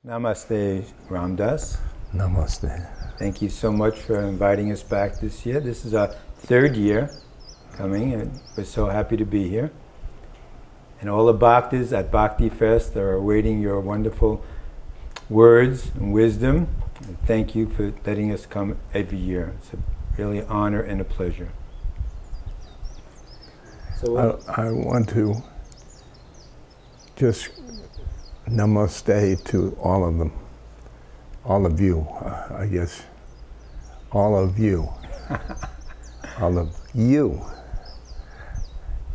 Namaste, Ramdas. Namaste. Thank you so much for inviting us back this year. This is our third year coming, and we're so happy to be here. And all the Bhaktis at Bhakti Fest are awaiting your wonderful words and wisdom. And thank you for letting us come every year. It's a really honor and a pleasure. So I want to just namaste to all of them, all of you, I guess, all of you, all of you.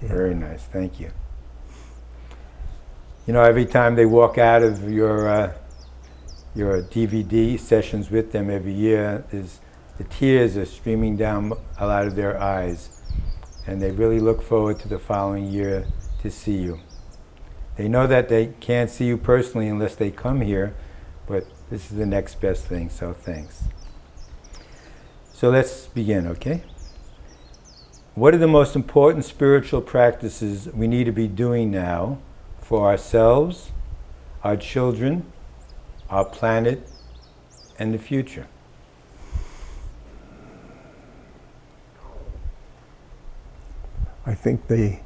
Yeah. Very nice, thank you. You know, every time they walk out of your DVD sessions with them every year, the tears are streaming down out of their eyes, and they really look forward to the following year to see you. They know that they can't see you personally unless they come here, but this is the next best thing, so thanks. So let's begin, okay? What are the most important spiritual practices we need to be doing now for ourselves, our children, our planet, and the future? I think they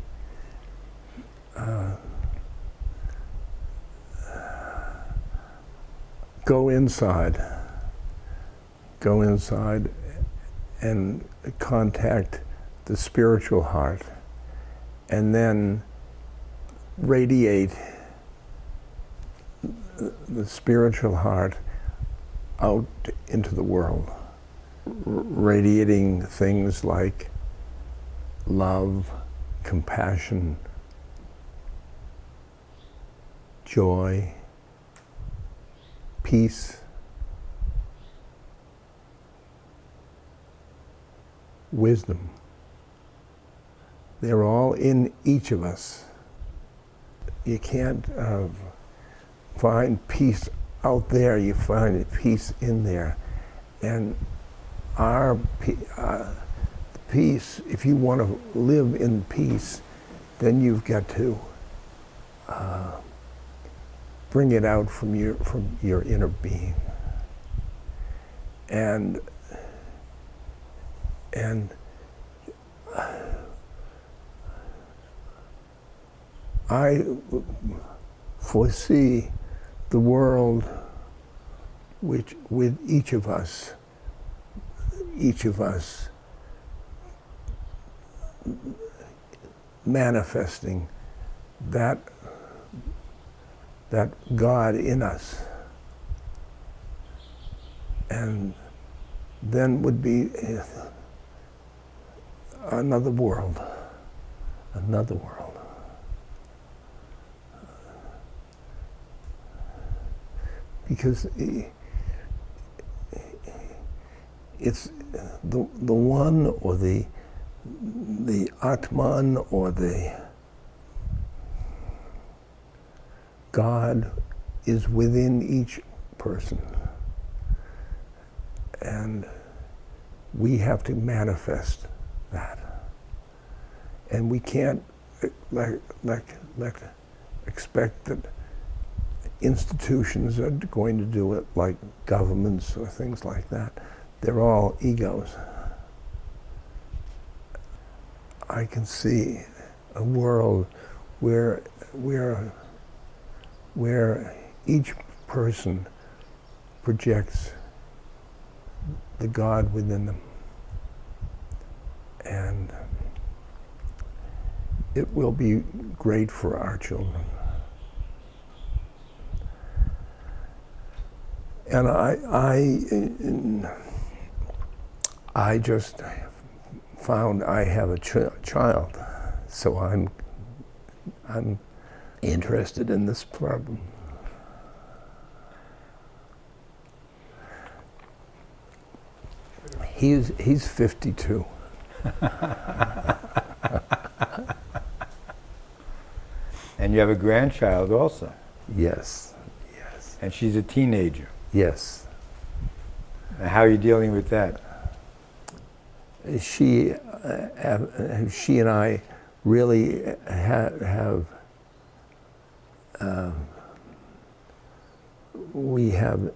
go inside and contact the spiritual heart, and then radiate the spiritual heart out into the world, radiating things like love, compassion, joy, peace, wisdom. They're all in each of us. You can't find peace out there, you find peace in there. And our peace, if you want to live in peace, then you've got to bring it out from your inner being. And I foresee the world which, with each of us manifesting that God in us, and then would be another world. Because it's the one, or the Atman, or the God is within each person, and we have to manifest that. And we can't expect that institutions are going to do it, like governments or things like that. They're all egos. I can see a world where each person projects the God within them. And it will be great for our children. And I just found I have a child, so I'm interested in this problem. He's 52. And you have a grandchild also. Yes. And she's a teenager. Yes. And how are you dealing with that? She and I really have we have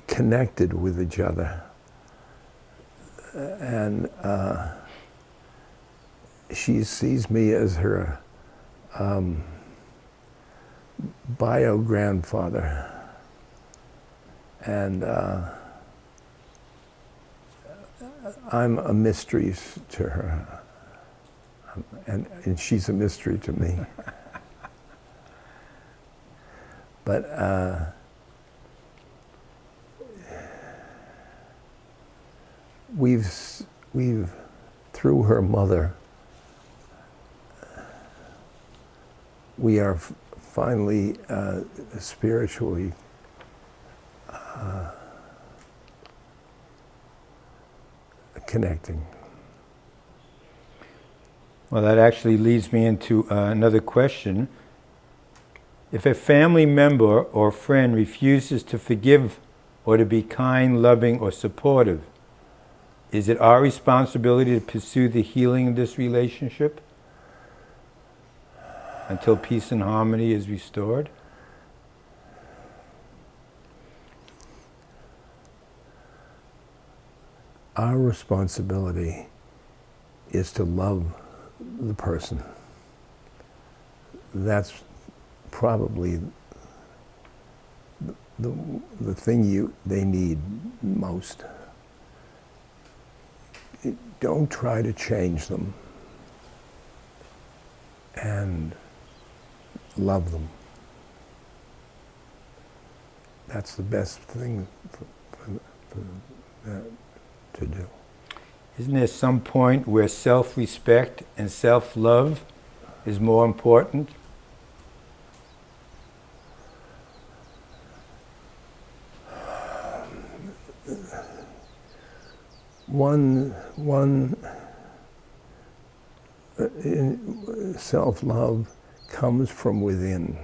connected with each other, and she sees me as her bio grandfather, and I'm a mystery to her, and she's a mystery to me. But we've through her mother, we are finally spiritually connecting. Well, that actually leads me into another question. If a family member or friend refuses to forgive or to be kind, loving, or supportive, is it our responsibility to pursue the healing of this relationship until peace and harmony is restored? Our responsibility is to love the person. That's probably the thing they need most. Don't try to change them, and love them. That's the best thing to do. Isn't there some point where self-respect and self-love is more important? Self-love comes from within,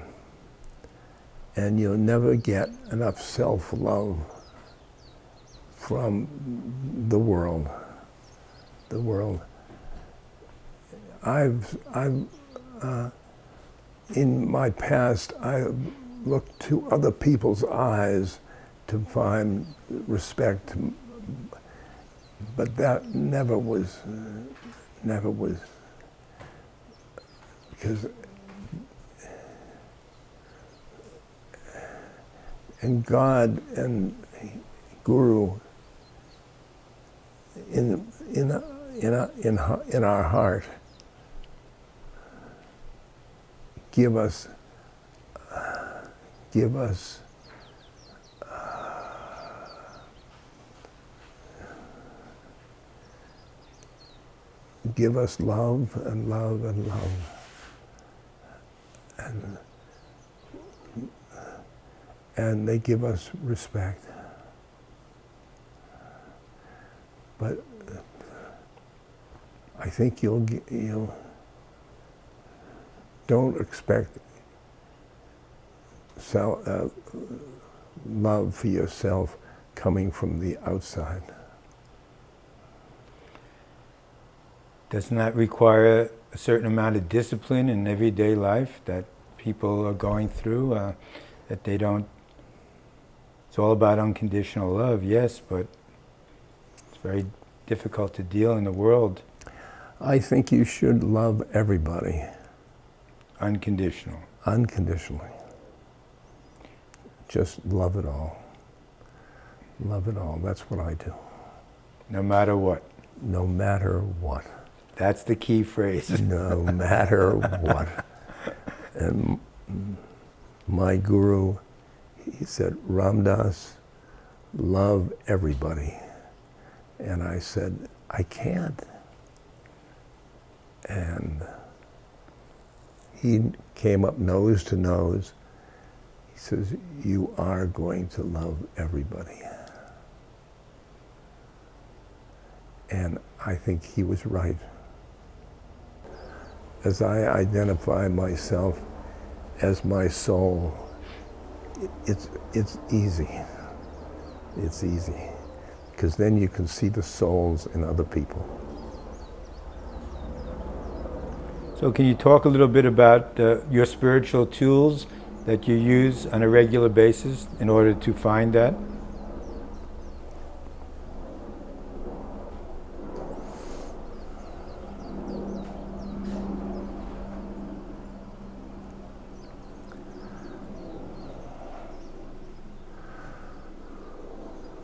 and you'll never get enough self-love from the world. The world. In my past, I looked to other people's eyes to find respect, but that never was, because, and God and Guru in our heart give us love and love and love, and they give us respect. But I think you'll don't expect love for yourself coming from the outside. Doesn't that require a certain amount of discipline in everyday life that people are going through, that they don't? It's all about unconditional love, yes, but it's very difficult to deal in the world. I think you should love everybody. Unconditional. Unconditionally. Just love it all. Love it all. That's what I do. No matter what. No matter what. That's the key phrase. No matter what. And my guru, he said, Ram Dass, love everybody. And I said, I can't. And he came up nose to nose. He says, you are going to love everybody. And I think he was right. As I identify myself as my soul, it's easy. It's easy. Because then you can see the souls in other people. So can you talk a little bit about your spiritual tools that you use on a regular basis in order to find that?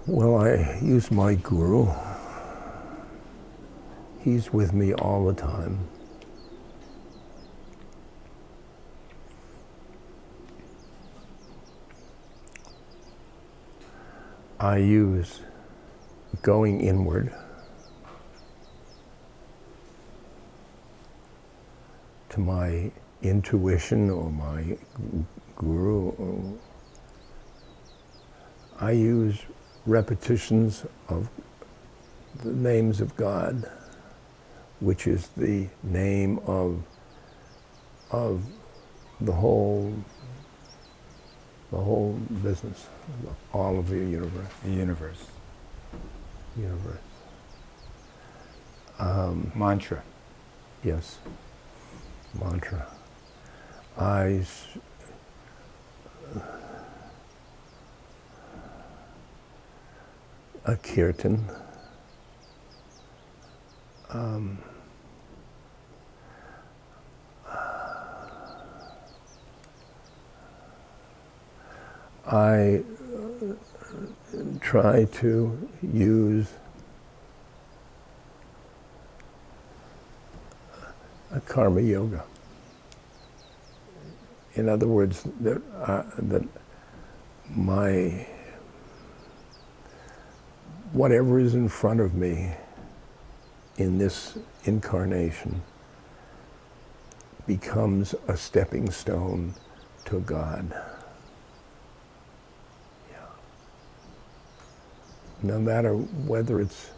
Well, I use my guru. He's with me all the time. I use going inward to my intuition or my guru. I use repetitions of the names of God, which is the name of the whole business, all of the universe. The universe. Universe. Mantra. Yes. Mantra. A kirtan. I try to use a karma yoga. In other words, that my whatever is in front of me in this incarnation becomes a stepping stone to God. No matter whether it's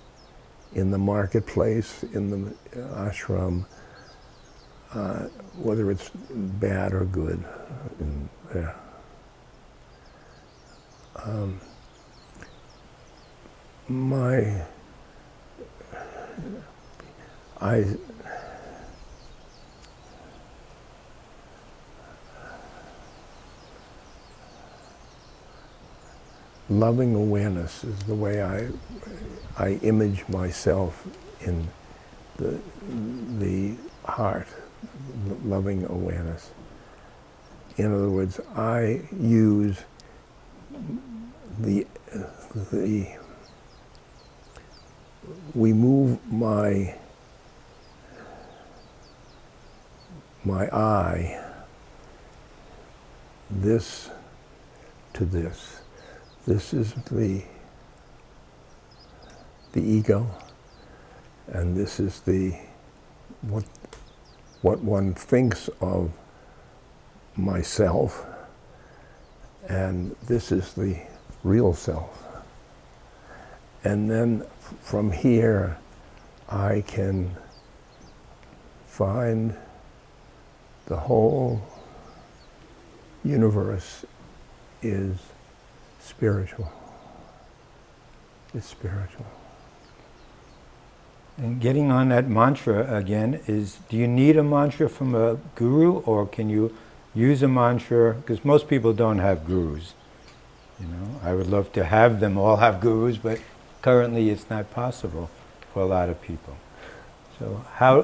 in the marketplace, in the ashram, whether it's bad or good. Loving awareness is the way I image myself in the heart, loving awareness. In other words, I use we move my eye this to this. This is the ego, and this is what one thinks of myself, and this is the real self. And then from here, I can find the whole universe is spiritual. It's spiritual. And getting on that mantra again is, do you need a mantra from a guru, or can you use a mantra? Because most people don't have gurus. You know, I would love to have them all have gurus, but currently it's not possible for a lot of people. So how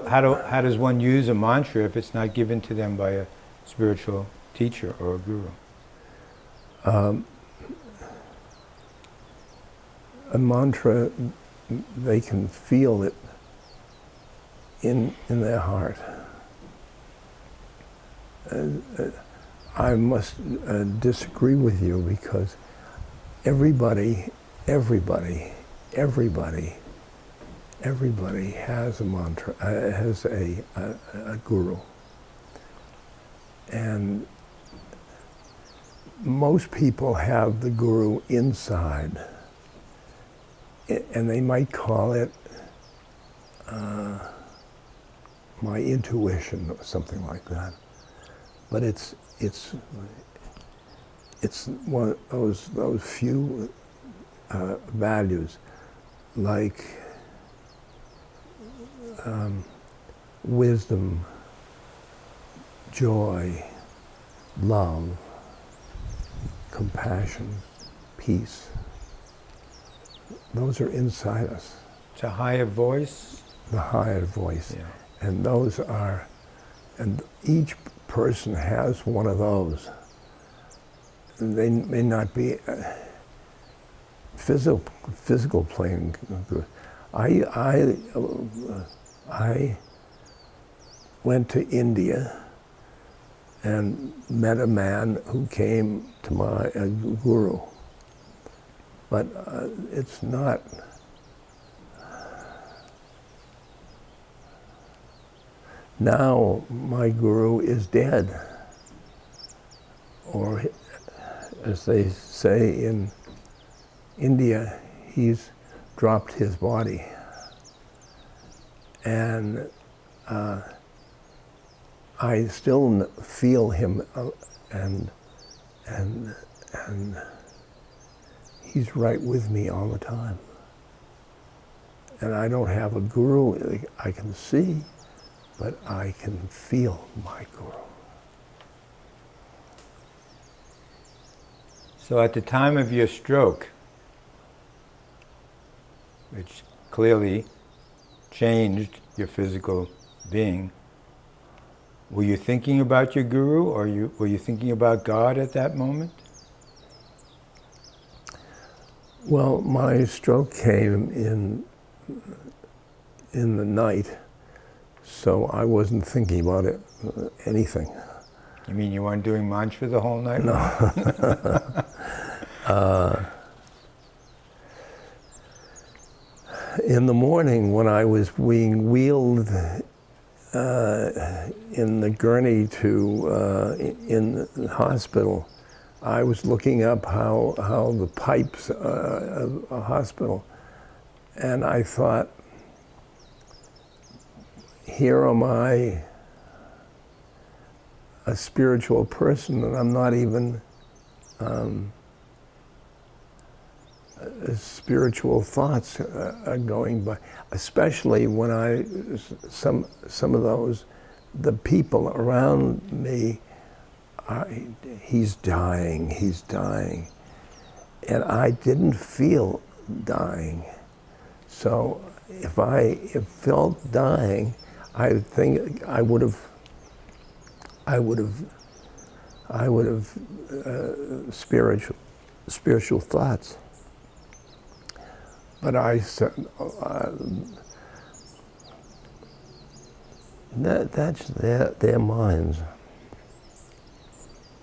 does one use a mantra if it's not given to them by a spiritual teacher or a guru? A mantra, they can feel it in their heart. I must disagree with you, because everybody has a mantra, has a guru. And most people have the guru inside, and they might call it my intuition or something like that. But it's one of those few values, like wisdom, joy, love, compassion, peace. Those are inside us. It's a higher voice. The higher voice. Yeah. And those are, and each person has one of those. They may not be physical plane. I went to India and met a man who came to my guru. But it's not. Now my guru is dead, or as they say in India, he's dropped his body. And I still feel him, and he's right with me all the time. And I don't have a guru I can see, but I can feel my guru. So at the time of your stroke, which clearly changed your physical being, were you thinking about your guru, or were you thinking about God at that moment? Well, my stroke came in the night, so I wasn't thinking about it, anything. You mean you weren't doing mantra the whole night? No. In the morning, when I was being wheeled in the gurney to in the hospital, I was looking up how the pipes of a hospital, and I thought, here am I, a spiritual person, and I'm not even spiritual thoughts are going by, especially when some of those, the people around me, he's dying, and I didn't feel dying. So if I felt dying, I think I would have spiritual thoughts. But I said, that's their minds.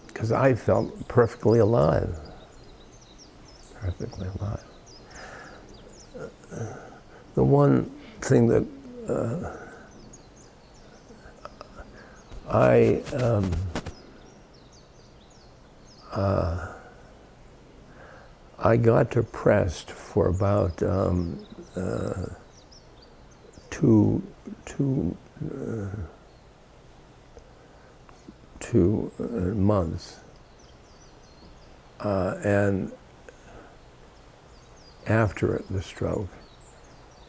Because I felt perfectly alive. Perfectly alive. The one thing that I got depressed for about 2 months, and after the stroke,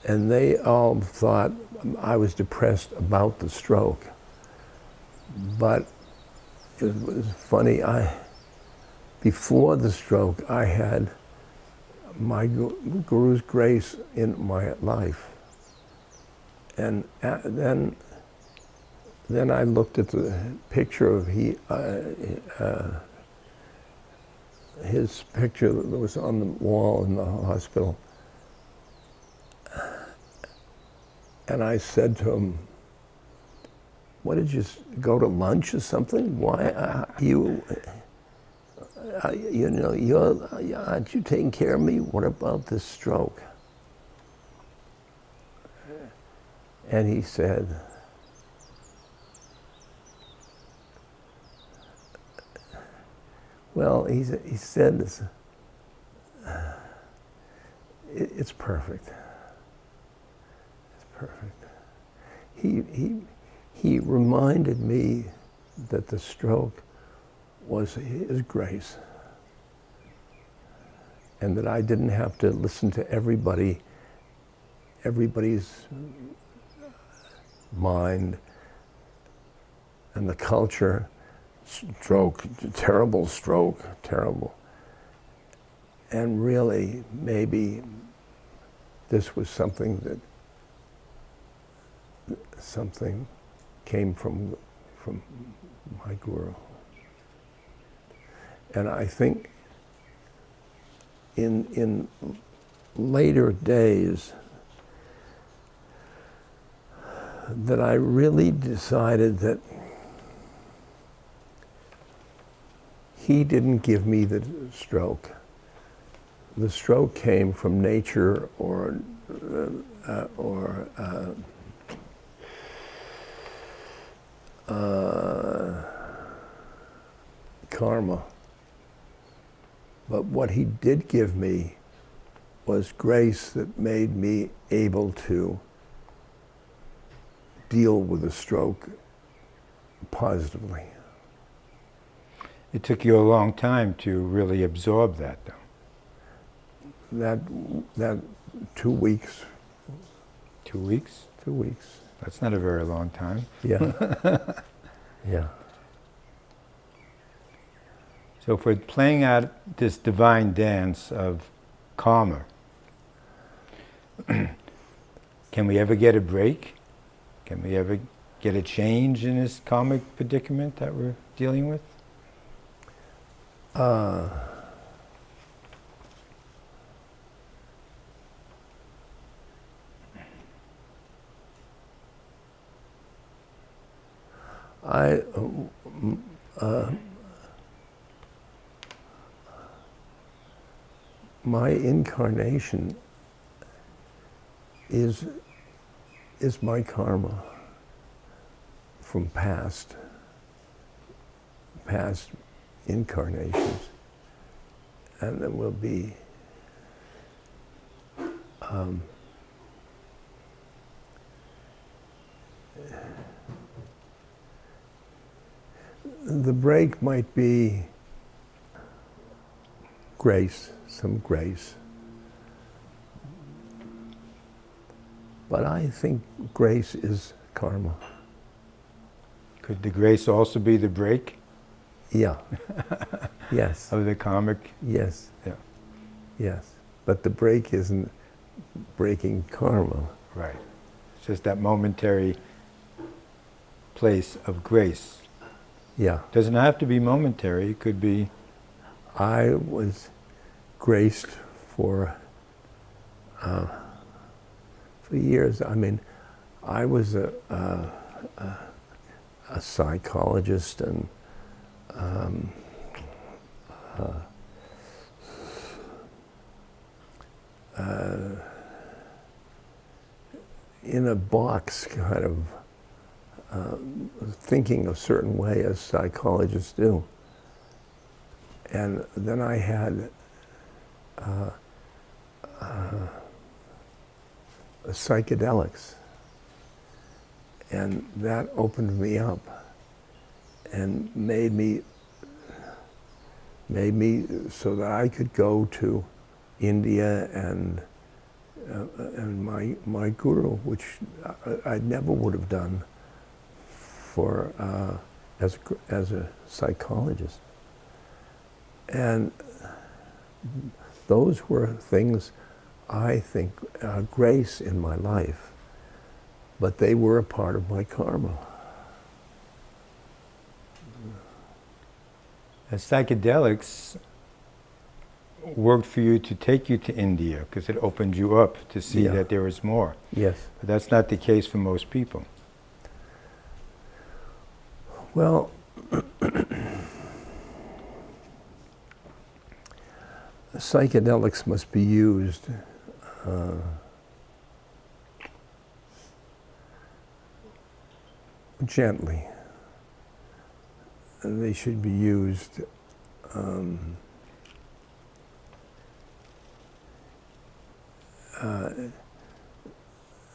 and they all thought I was depressed about the stroke. But it was funny, before the stroke, I had my guru's grace in my life. And then I looked at the picture of his picture that was on the wall in the hospital. And I said to him, "What, did you go to lunch or something? Why aren't you taking care of me? What about this stroke?" And he said, well, he said, it's perfect. It's perfect. He reminded me that the stroke was his grace, and that I didn't have to listen to everybody's mind, and the culture, stroke, terrible stroke, terrible. And really, maybe this was something came from my guru. And I think in later days that I really decided that he didn't give me the stroke. The stroke came from nature or karma. But what he did give me was grace that made me able to deal with the stroke positively. It took you a long time to really absorb that, though. That 2 weeks. 2 weeks? 2 weeks. That's not a very long time. Yeah. Yeah. So for playing out this divine dance of karma, can we ever get a break? Can we ever get a change in this karmic predicament that we're dealing with? My incarnation is my karma from past incarnations, and there will be the break might be grace, some grace. But I think grace is karma. Could the grace also be the break? Yeah. Yes. Of the karmic? Yes. Yeah. Yes. But the break isn't breaking karma. Right. It's just that momentary place of grace. Yeah. Doesn't have to be momentary, it could be... I was graced for years. I mean, I was a psychologist and in a box, kind of thinking a certain way as psychologists do. And then I had psychedelics, and that opened me up and made me so that I could go to India and my guru, which I never would have done for as a psychologist. And those were things, I think, grace in my life, but they were a part of my karma. As psychedelics worked for you to take you to India because it opened you up to see that there was more. Yes. But that's not the case for most people. Well, psychedelics must be used gently. And they should be used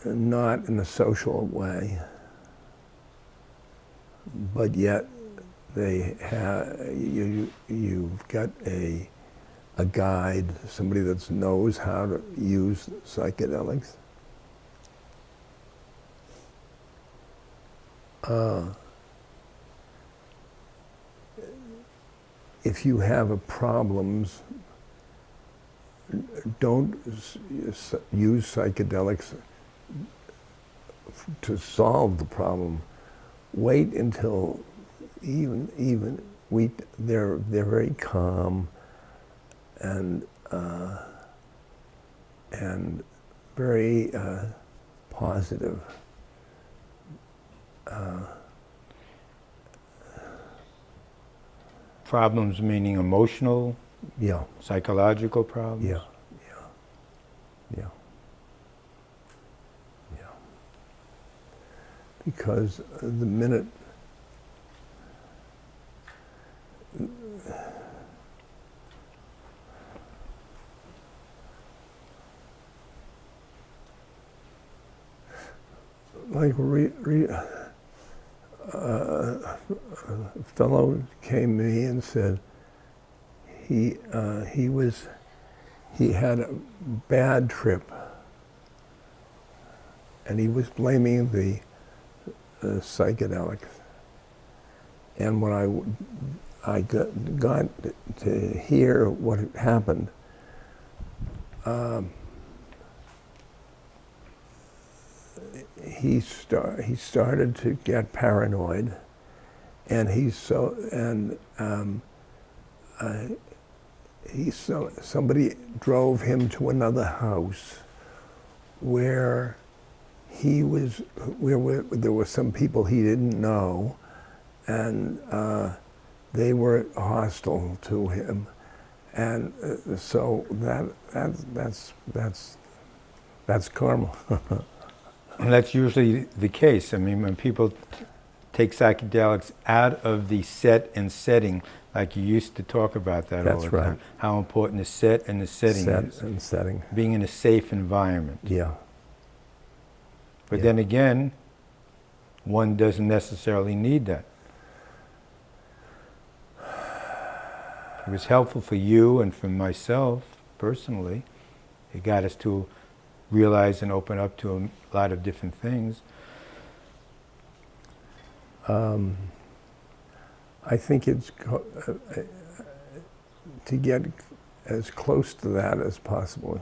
not in a social way, but yet they have you've got a guide, somebody that knows how to use psychedelics. if you have problems, don't use psychedelics to solve the problem. Wait until they're very calm and very positive. Problems meaning emotional, Yeah, psychological problems? yeah. Because the minute like a fellow came to me and said he had a bad trip and he was blaming the psychedelics. And when I got to hear what had happened, he started to get paranoid, and somebody drove him to another house where there were some people he didn't know, and they were hostile to him, and so that's karma. And that's usually the case. I mean, when people take psychedelics out of the set and setting, like you used to talk about that all the time. Right. How important the set and the setting is. Set and setting. Being in a safe environment. Yeah. But then again, one doesn't necessarily need that. It was helpful for you and for myself personally. It got us to realize and open up to a lot of different things. I think it's to get as close to that as possible.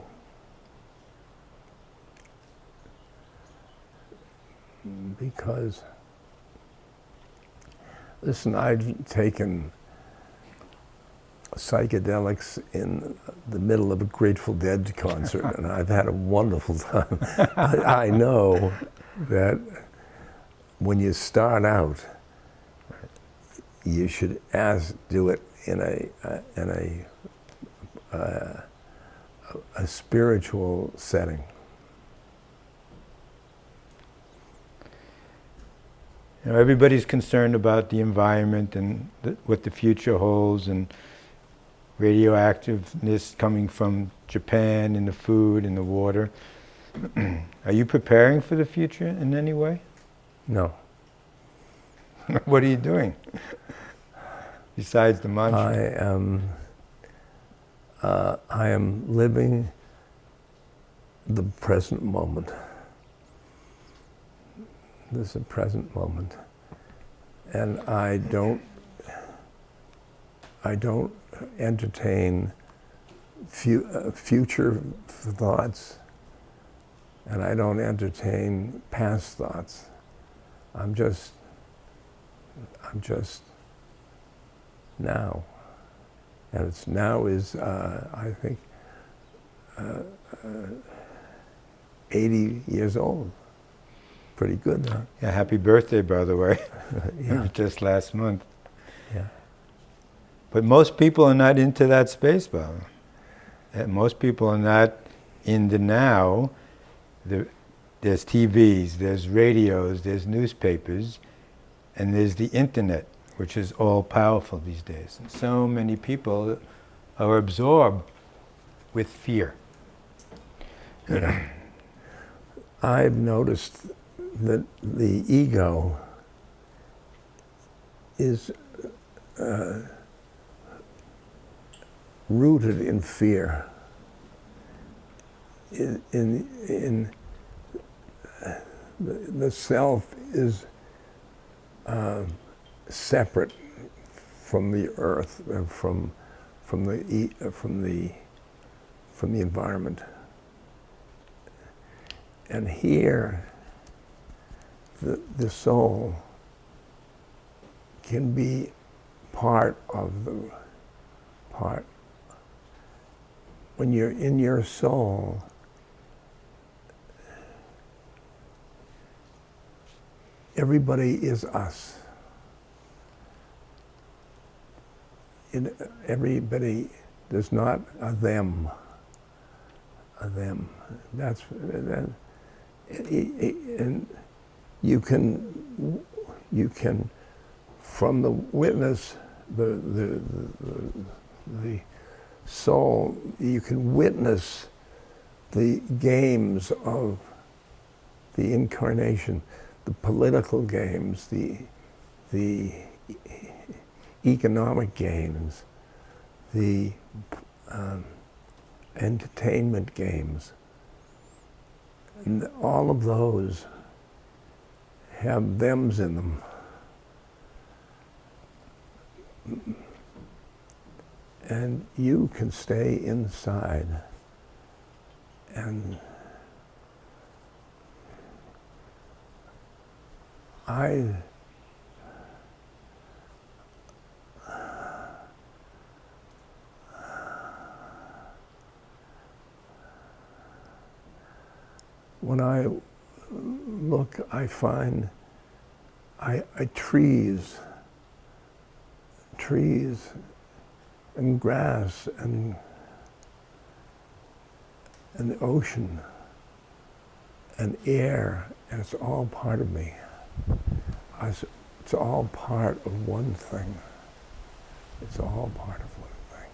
Because, listen, I've taken psychedelics in the middle of a Grateful Dead concert, and I've had a wonderful time. I know that when you start out, you should do it in a spiritual setting. You know, everybody's concerned about the environment and what the future holds, and radioactiveness coming from Japan in the food and the water. Are you preparing for the future in any way? No. What are you doing besides the mantra? I am living the present moment. This is a present moment, and I don't entertain future thoughts, and I don't entertain past thoughts. I'm just now, and it's now is I think 80 years old. Pretty good, huh? Yeah, happy birthday, by the way. Yeah. Just last month. Yeah. But most people are not into that space, Bob. Most people are not in the now. There's TVs, there's radios, there's newspapers, and there's the internet, which is all powerful these days. And so many people are absorbed with fear. Yeah. I've noticed that the ego is rooted in fear. The self is separate from the earth, from the environment. And here, the soul can be part of the part. When you're in your soul, everybody is us. Everybody, there's not a them. A them. That's that. And you can, from the witness, the soul, you can witness the games of the incarnation, the political games, the economic games, the entertainment games. And all of those have thems in them. And you can stay inside and when I look, I find trees and grass and the ocean and air, and it's all part of me. It's all part of one thing. It's all part of one thing.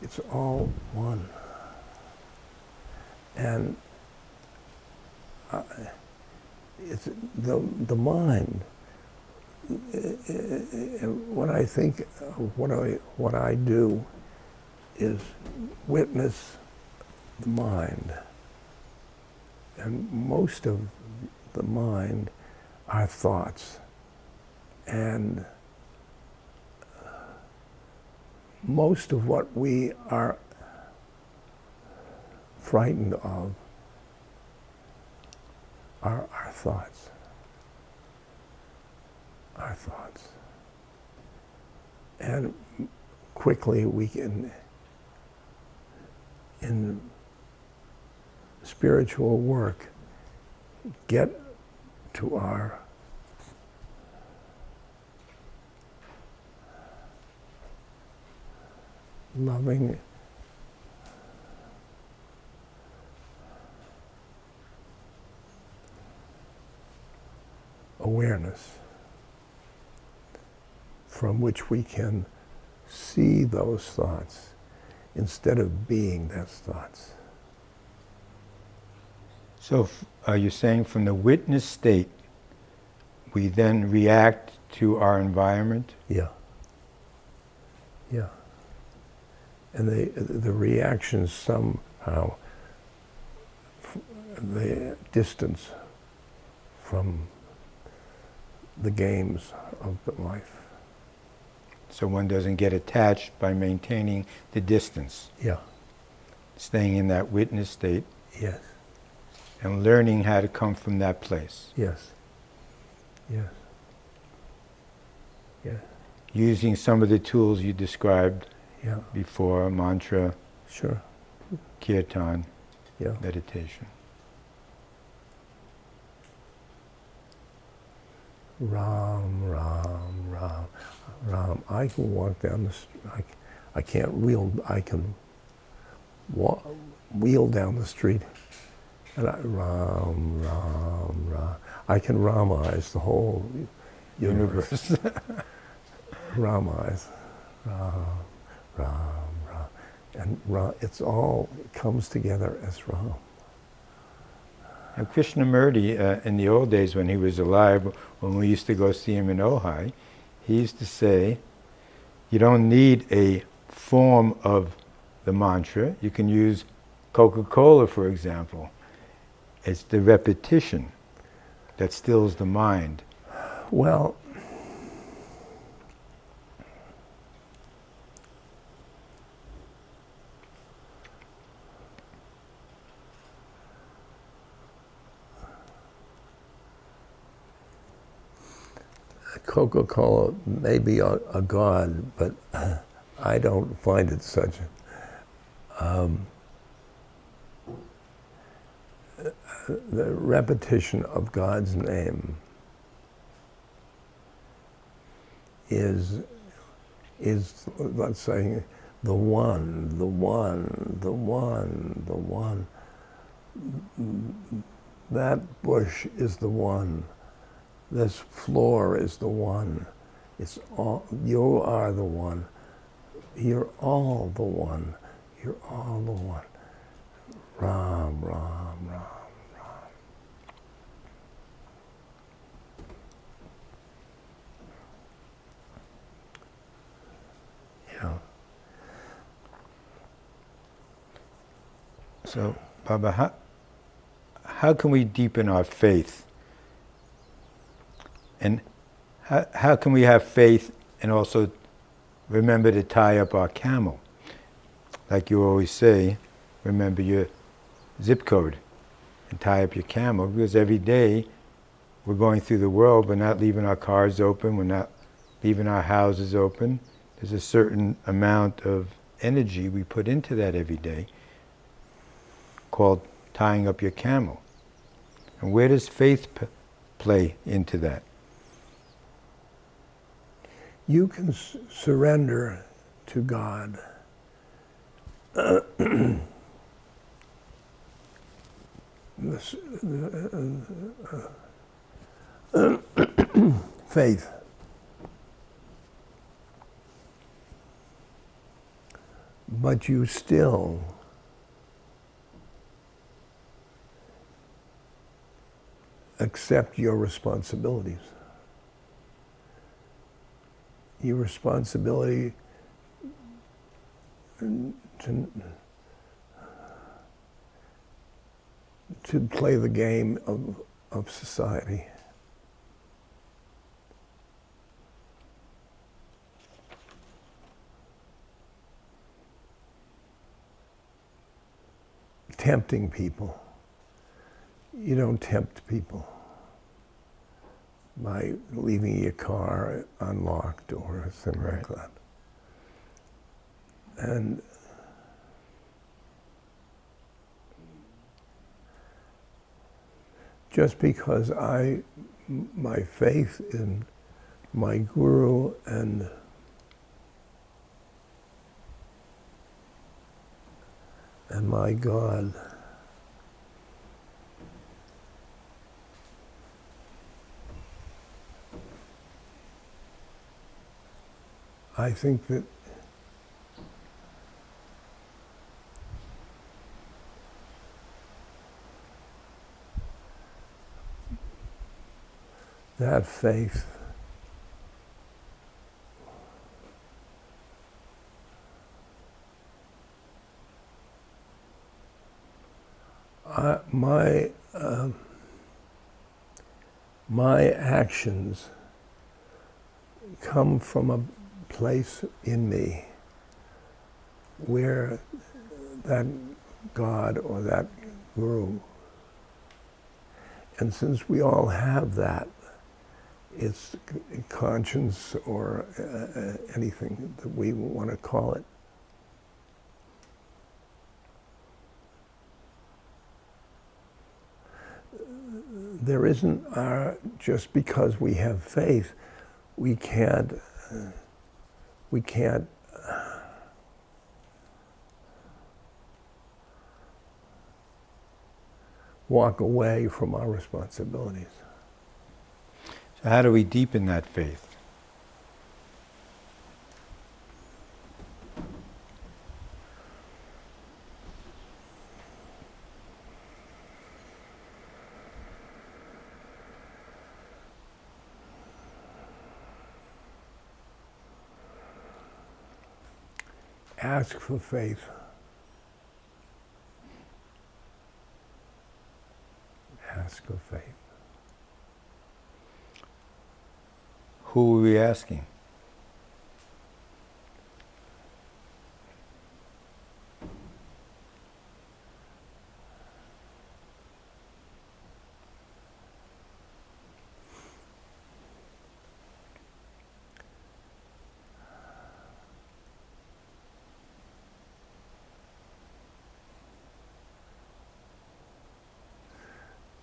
It's all one. And it's the mind. When I think of what I do is witness the mind, and most of the mind are thoughts, and most of what we are frightened of are our thoughts. Our thoughts. And quickly we can, in spiritual work, get to our loving awareness, from which we can see those thoughts instead of being those thoughts. So are you saying from the witness state, we then react to our environment? Yeah. Yeah. And the reactions somehow, the distance from the games of the life. So one doesn't get attached by maintaining the distance. Yeah. Staying in that witness state. Yes. And learning how to come from that place. Yes. Yes. Yeah. Using some of the tools you described before, mantra, sure, kirtan, meditation. Ram, Ram, Ram, Ram. I can walk down the street. I can't wheel. I can wheel down the street, and Ram, Ram, Ram. I can Ramize the whole universe. Ramize, Ram, Ram, Ram, and Ram. It comes together as Ram. And Krishnamurti, in the old days when he was alive, when we used to go see him in Ojai, he used to say, you don't need a form of the mantra. You can use Coca-Cola, for example. It's the repetition that stills the mind. Well, Coca-Cola may be a god, but I don't find it such. The repetition of God's name is let's say, the one, the one, the one, the one. That bush is the one. This floor is the one. It's all, you are the one. You're all the one. You're all the one. Ram, Ram, Ram. Yeah. So, Baba, how can we deepen our faith? And how can we have faith and also remember to tie up our camel? Like you always say, remember your zip code and tie up your camel, because every day we're going through the world, we're not leaving our cars open, we're not leaving our houses open. There's a certain amount of energy we put into that every day called tying up your camel. And where does faith play into that? You can surrender to God. Faith. But you still accept your responsibilities. Your responsibility to play the game of society. Tempting people. You don't tempt people by leaving your car unlocked or something like that. And just because my faith in my guru and my God I think that faith my actions come from a place in me where that God or that guru, and since we all have that, it's conscience or anything that we want to call it. There isn't just because we have faith, we can't walk away from our responsibilities. So how do we deepen that faith? Ask for faith. Ask for faith. Who are we asking?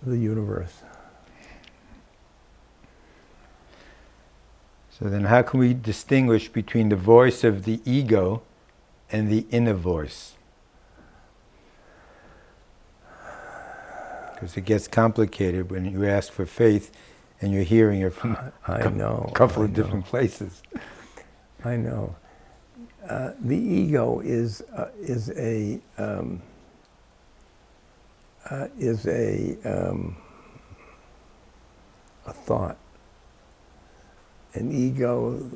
the universe. So then how can we distinguish between the voice of the ego and the inner voice? Because it gets complicated when you ask for faith and you're hearing it from a couple of different places. I know. The ego is a thought. An ego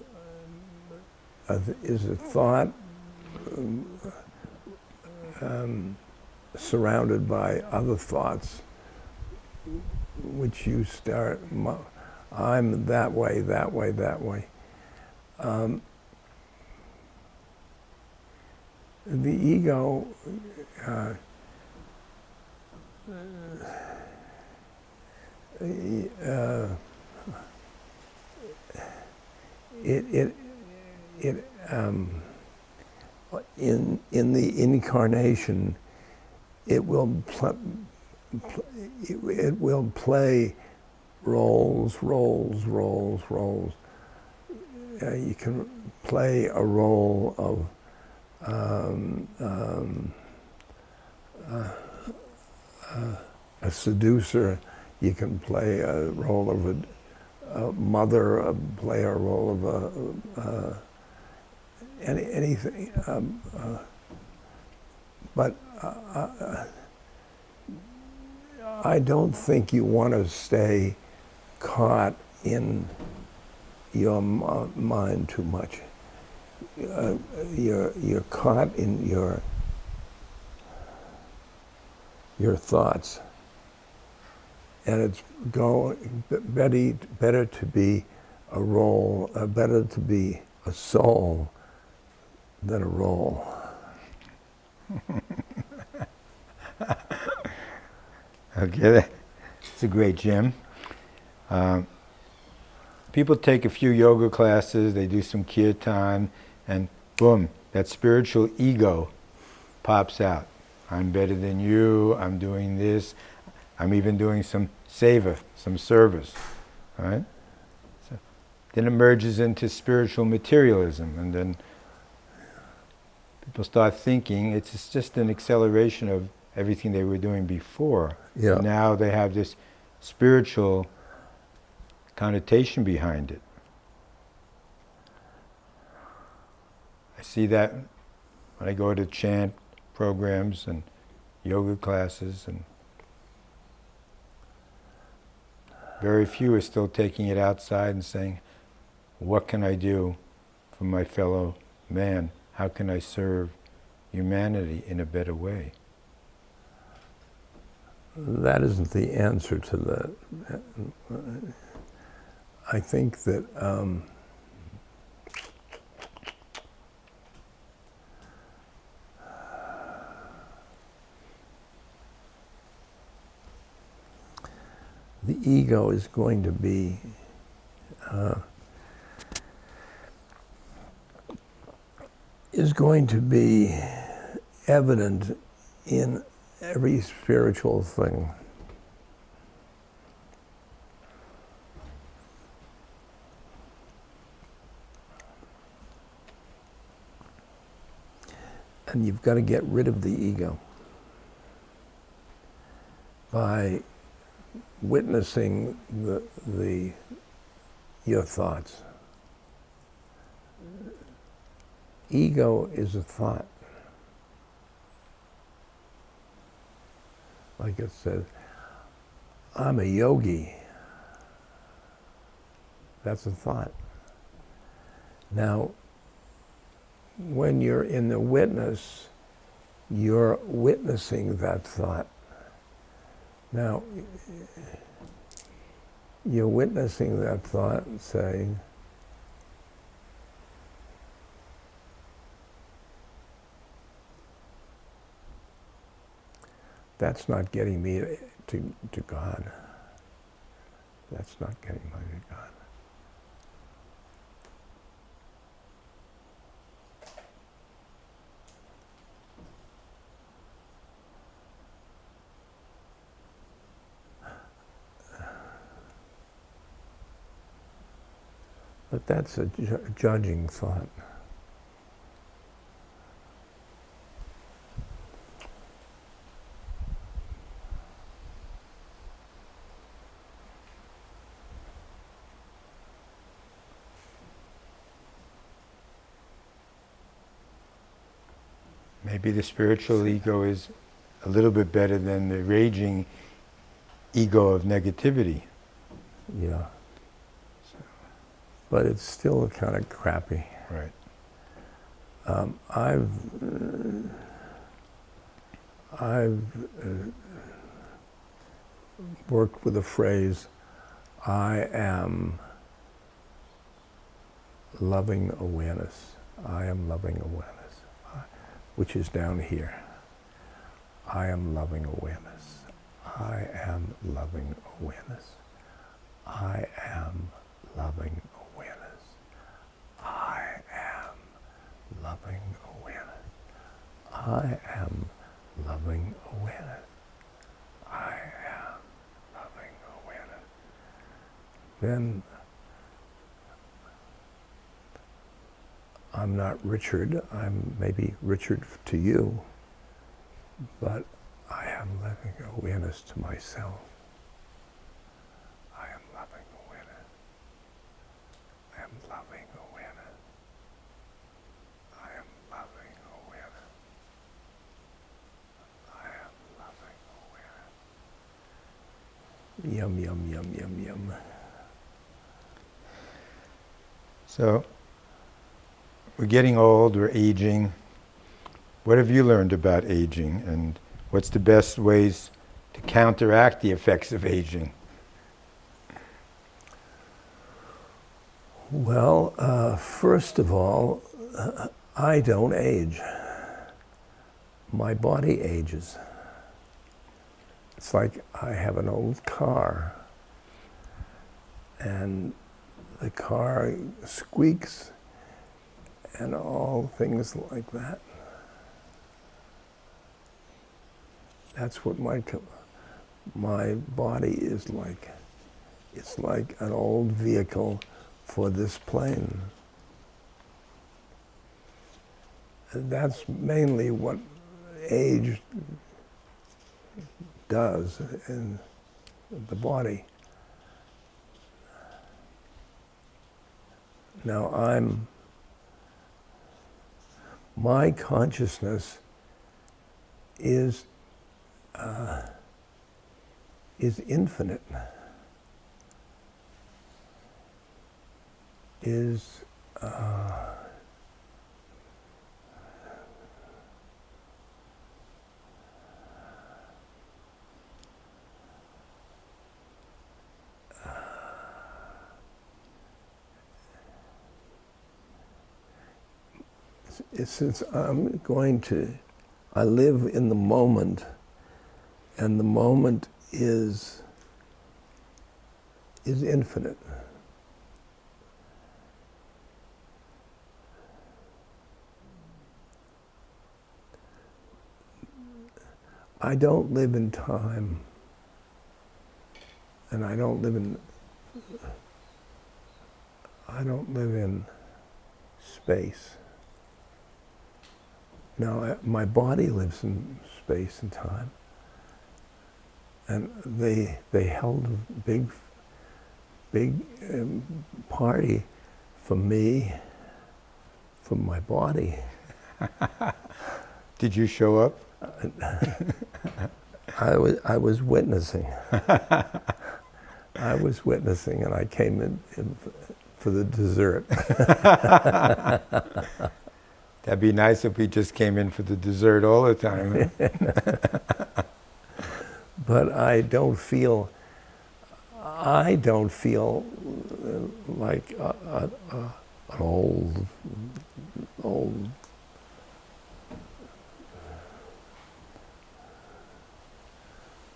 is a thought surrounded by other thoughts, which you start. I'm that way, that way, that way. The ego in the incarnation, it will play roles. You can play a role of a seducer. You can play a role of a mother, play a role of anything. But I don't think you want to stay caught in your mind too much. You're caught in your thoughts, and it's better to be a role, better to be a soul than a role. Okay, that's a great gym. People take a few yoga classes, they do some kirtan, and boom, that spiritual ego pops out. I'm better than you, I'm doing this, I'm even doing some seva, some service, right? So then it merges into spiritual materialism, and then people start thinking it's just an acceleration of everything they were doing before. Yeah. Now they have this spiritual connotation behind it. I see that when I go to chant programs and yoga classes, and very few are still taking it outside and saying, what can I do for my fellow man? How can I serve humanity in a better way? That isn't the answer to that. I think that the ego is going to be evident in every spiritual thing. And you've got to get rid of the ego by witnessing your thoughts. Ego is a thought. Like it says, I'm a yogi. That's a thought. Now, when you're in the witness, you're witnessing that thought. Now, you're witnessing that thought and saying, that's not getting me to God. That's not getting me to God. But that's a judging thought. Maybe the spiritual ego is a little bit better than the raging ego of negativity. Yeah. But it's still kind of crappy. Right. I've worked with the phrase, I am loving awareness. I am loving awareness, which is down here. I am loving awareness. I am loving awareness. I am loving awareness. I am loving awareness. I am loving awareness. I am loving awareness. Then I'm not Richard. I'm maybe Richard to you, but I am loving awareness to myself. I am loving awareness. I am loving awareness. I am loving awareness. I am loving awareness. Yum, yum, yum, yum, yum. So, we're getting old, we're aging. What have you learned about aging, and what's the best ways to counteract the effects of aging? Well, first of all, I don't age. My body ages. It's like I have an old car, and the car squeaks and all things like that. That's what my body is like. It's like an old vehicle for this plane. And that's mainly what age does in the body. Now my consciousness is infinite, since I live in the moment, and the moment is infinite. I don't live in time, and I don't live in space. Now, my body lives in space and time, and they held a big party for me, for my body. Did you show up? I was witnessing. I was witnessing, and I came in for the dessert. That'd be nice if we just came in for the dessert all the time. But I don't feel like an old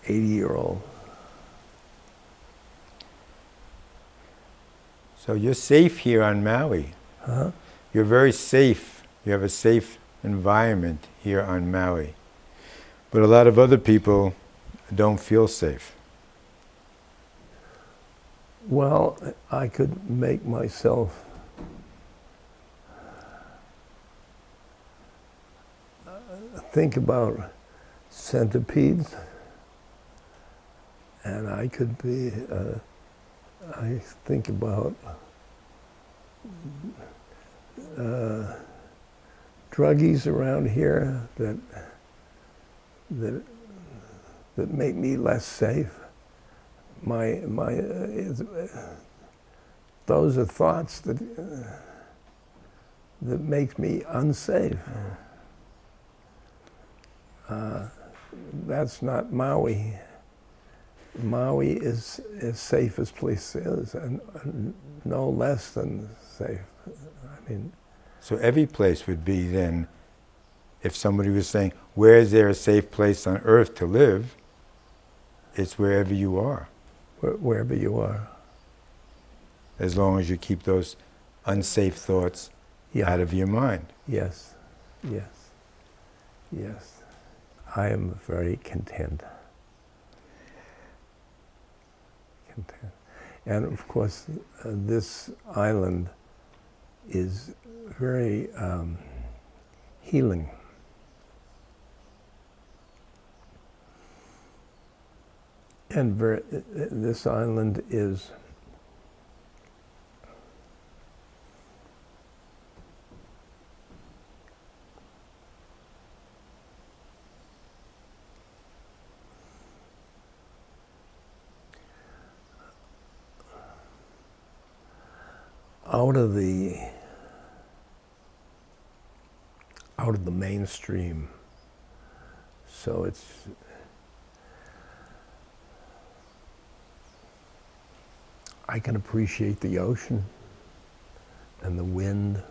80-year-old. So you're safe here on Maui. Huh? You're very safe. You have a safe environment here on Maui. But a lot of other people don't feel safe. Well, I could make myself think about centipedes, and I could be, I think about druggies around here that make me less safe. Those are thoughts that make me unsafe. That's not Maui. Maui is as safe as place is, and no less than safe. I mean, so every place would be then, if somebody was saying, where is there a safe place on earth to live? It's wherever you are. Wherever you are. As long as you keep those unsafe thoughts out of your mind. Yes, yes, yes. I am very content. Content. And of course, this island is very healing. And this island is out of the mainstream. So I can appreciate the ocean and the wind.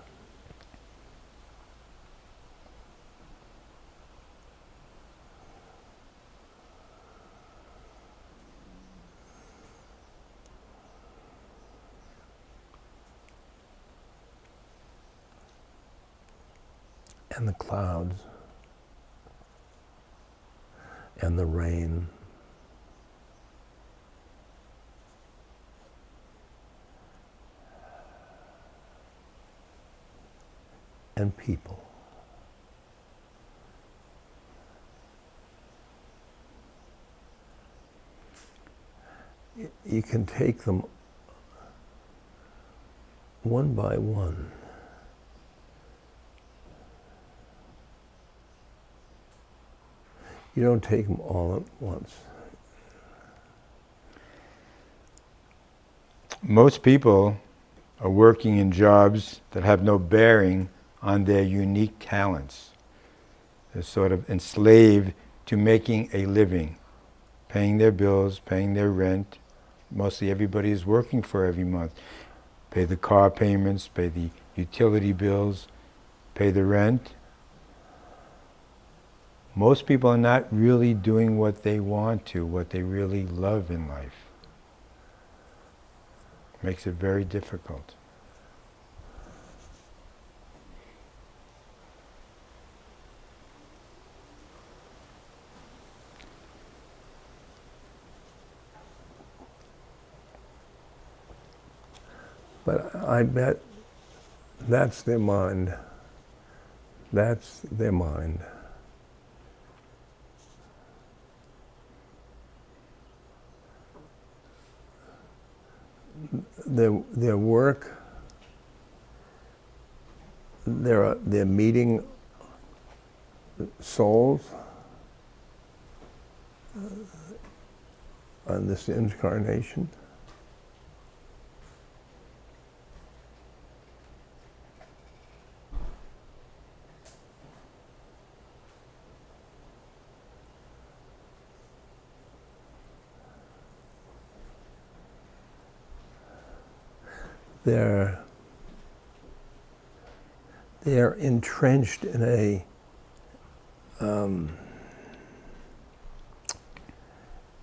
And the clouds, and the rain, and people. You can take them one by one. You don't take them all at once. Most people are working in jobs that have no bearing on their unique talents. They're sort of enslaved to making a living, paying their bills, paying their rent. Mostly everybody is working for every month. Pay the car payments, pay the utility bills, pay the rent. Most people are not really doing what they want to, what they really love in life. Makes it very difficult. But I bet that's their mind. That's their mind. Their work, they're meeting souls on this incarnation. They're entrenched in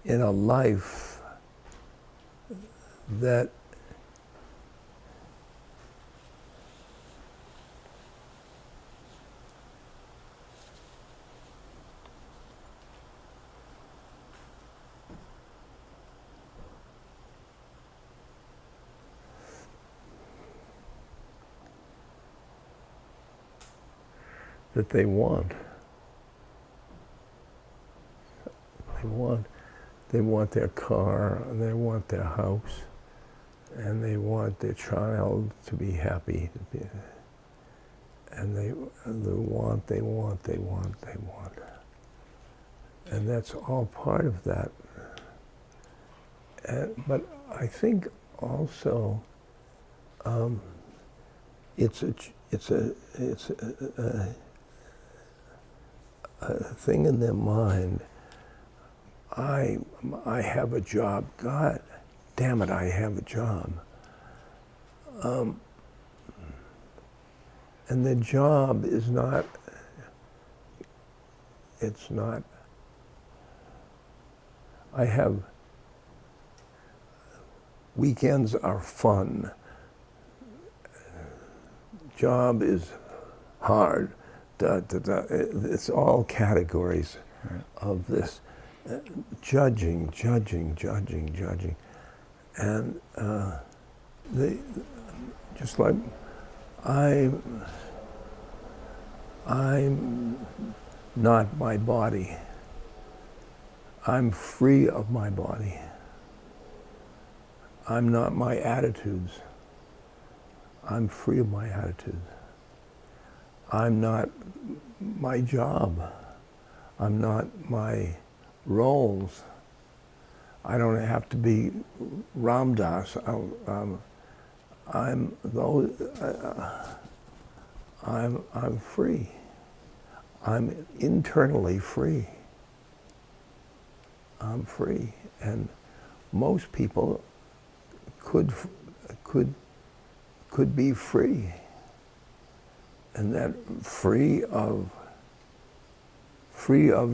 a life that they want. They want their car, and they want their house, and they want their child to be happy. And they want. And that's all part of that. But I think also it's a thing in their mind. I have a job. God damn it, I have a job. And the job is not, it's not, weekends are fun. Job is hard. It's all categories of this. Judging. And just like I'm not my body. I'm free of my body. I'm not my attitudes. I'm free of my attitudes. I'm not my job. I'm not my roles. I don't have to be Ram Dass. I'm free. I'm internally free. I'm free, and most people could be free, and that free of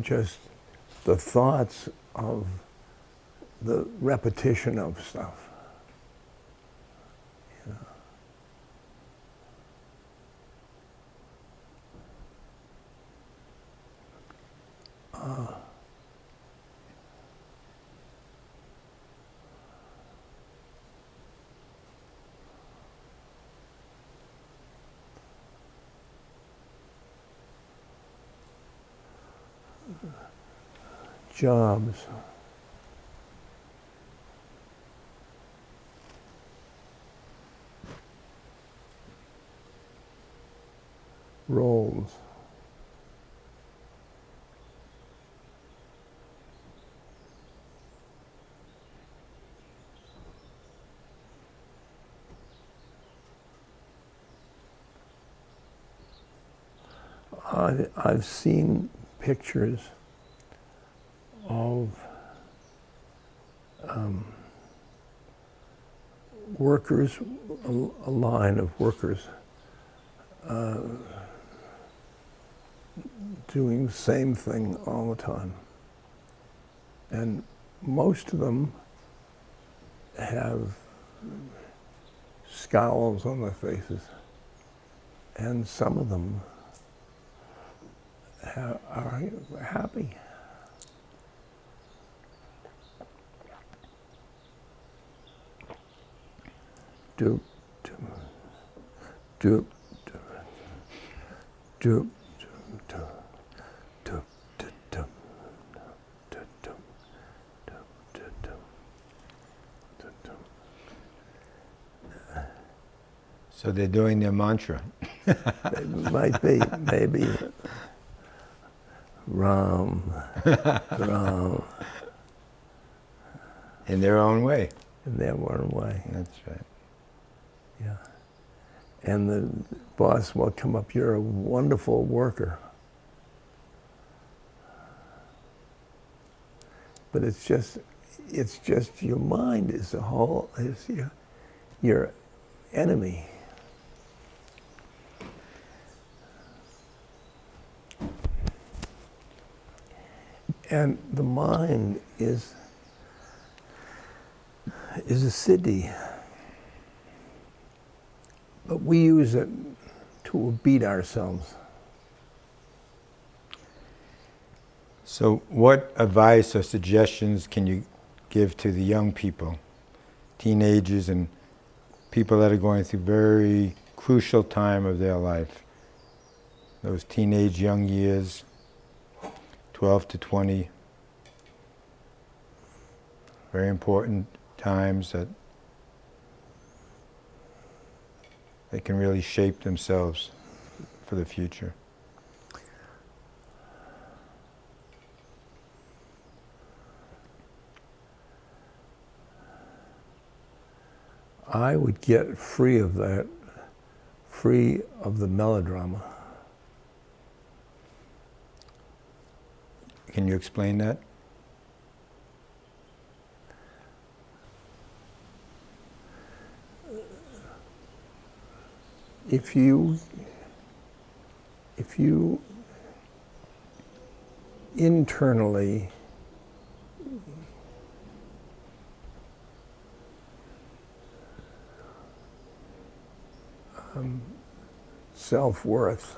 just the thoughts of the repetition of stuff. You know? Jobs. Roles. I've seen pictures of workers, a line of workers doing the same thing all the time. And most of them have scowls on their faces, and some of them are happy. So they're doing their mantra. It might be, maybe. Ram. In their own way. In their own way. That's right. Yeah. And the boss will come up, you're a wonderful worker. But it's just your mind is your enemy. And the mind is a siddhi. But we use it to beat ourselves. So what advice or suggestions can you give to the young people, teenagers and people that are going through very crucial time of their life? Those teenage young years, 12 to 20. very important times that they can really shape themselves for the future. I would get free of that, free of the melodrama. Can you explain that? If you internally self-worth